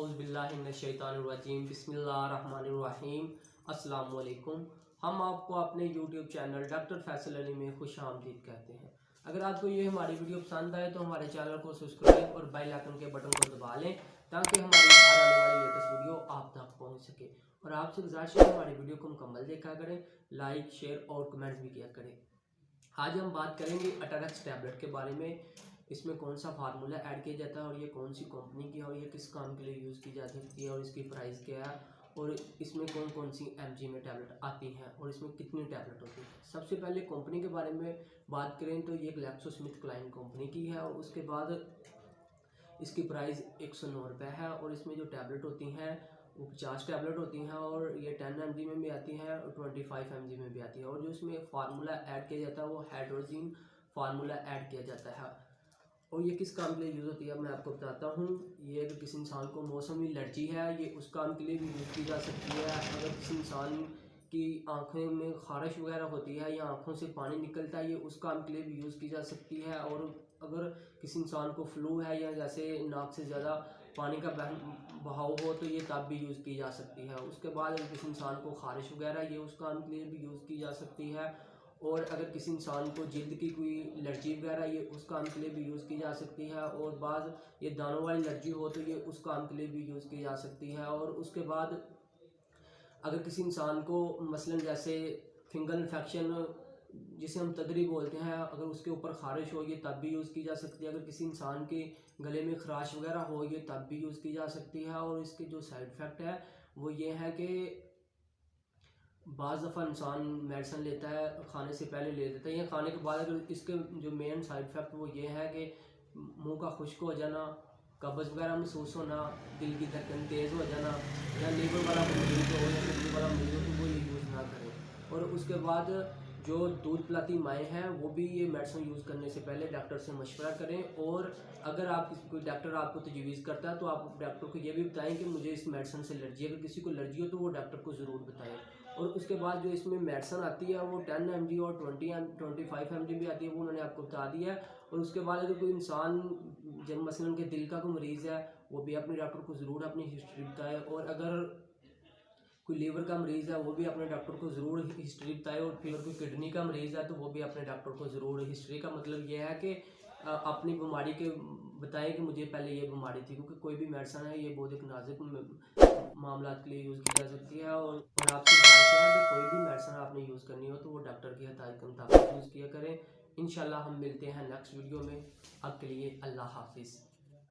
औज़ुबिल्लाहिमिनश्शैतानिर्रजीम बिस्मिल्लाहिर्रहमानिर्रहीम। अस्सलाम वालेकुम। हम आपको अपने YouTube channel doctor Faisal Ali में खुश आमदीद कहते हैं। अगर आपको ये हमारी वीडियो पसंद आए तो हमारे चैनल को सब्सक्राइब और बेल आइकन के बटन को दबा लें ताकि हमारी हर आने वाली लेटेस्ट वीडियो आप तक पहुंच सके। और आपसे गुजारिश है हमारी वीडियो को मुकम्मल देखा करें, लाइक शेयर और कमेंट्स भी किया करें। आज हम बात करेंगे अटरेक्स टैबलेट के बारे में। इसमें कौन सा फार्मूला ऐड किया जाता है और ये कौन सी कंपनी की है और ये किस काम के लिए यूज़ की जा सकती है और इसकी प्राइस क्या है और इसमें कौन कौन सी एमजी में टैबलेट आती हैं और इसमें कितनी टैबलेट होती है। सबसे पहले कंपनी के बारे में बात करें तो ये ग्लैक्सोस्मिथक्लाइन कंपनी की है और उसके बाद इसकी प्राइस 109 रुपये है और इसमें जो टैबलेट होती हैं वो 50 टैबलेट होती हैं और ये 10 mg में भी आती हैं और 25 mg में भी आती है। और जो इसमें फार्मूला ऐड किया जाता है वो हाइड्रोजिन फार्मूला ऐड किया जाता है। और ये किस काम के लिए यूज़ होती है मैं आपको बताता हूँ। ये अगर किसी इंसान को मौसमी एलर्जी है ये उस काम के लिए भी यूज़ की जा सकती है। अगर किसी इंसान की आँखों में खारिश वगैरह होती है या आँखों से पानी निकलता है ये उस काम के लिए भी यूज़ की जा सकती है। और अगर किसी इंसान को फ्लू है या जैसे नाक से ज़्यादा पानी का बहाव हो तो ये तब भी यूज़ की जा सकती है। उसके बाद अगर किसी इंसान को खारिश वगैरह ये उस काम के लिए भी यूज़ की जा सकती है। और अगर किसी इंसान को जिल्द की कोई एलर्जी वगैरह ये उस काम के लिए भी यूज़ की जा सकती है। और बाद ये दानों वाली एलर्जी हो तो ये उस काम के लिए भी यूज़ की जा सकती है। और उसके बाद अगर किसी इंसान को मसलन जैसे फिंगल इन्फेक्शन जिसे हम तदरी बोलते हैं अगर उसके ऊपर खारिश हो ये तब भी यूज़ की जा सकती है। अगर किसी इंसान के गले में खराश वगैरह हो ये तब भी यूज़ की जा सकती है। और इसके जो साइड इफ़ेक्ट है वो ये है कि बाज़ दफ़ा इंसान मेडिसिन लेता है खाने से पहले ले लेता है या खाने के बाद अगर इसके जो मेन साइड इफ़ेक्ट वो ये है कि मुंह का खुश्क हो जाना, कब्ज़ वगैरह महसूस होना, दिल की धड़कन तेज़ हो जाना या लीवर वाला मरीज़ हो या किडनी वाला मरीज़ हो तो वो ये यूज़ ना करें। और उसके बाद जो दूध पिलाती माएँ हैं वो भी ये मेडिसिन यूज़ करने से पहले डॉक्टर से मशवरा करें। और अगर आप कोई डॉक्टर आपको तजवीज़ करता है तो आप डॉक्टर को ये भी बताएं कि मुझे इस मेडिसिन से एलर्जी है। अगर किसी को एलर्जी हो तो वो डॉक्टर को ज़रूर बताएं। और उसके बाद जो इसमें मेडिसिन आती है वो 10 mg और 25 mg भी आती है वो मैंने आपको बता दिया है। और उसके बाद अगर कोई इंसान जब मसलन के दिल का कोई मरीज़ है वो भी अपने डॉक्टर को ज़रूर अपनी हिस्ट्री बताए। और अगर कोई लीवर का मरीज़ है वो भी अपने डॉक्टर को ज़रूर हिस्ट्री बताए। और फिर कोई किडनी का मरीज़ है तो वो भी अपने डॉक्टर को ज़रूर हिस्ट्री का मतलब ये है कि अपनी बीमारी के बताएं कि मुझे पहले ये बीमारी थी। क्योंकि कोई भी मेडिसिन है ये बहुत एक नाजुक मामला के लिए यूज़ की जा सकती है। और आपसे गुजारिश है कि कोई भी मेडिसिन आपने यूज़ करनी हो तो वो डॉक्टर की हिदायत के मुताबिक यूज़ किया करें। इंशाल्लाह हम मिलते हैं नेक्स्ट वीडियो में। अब के लिए अल्लाह हाफिज़।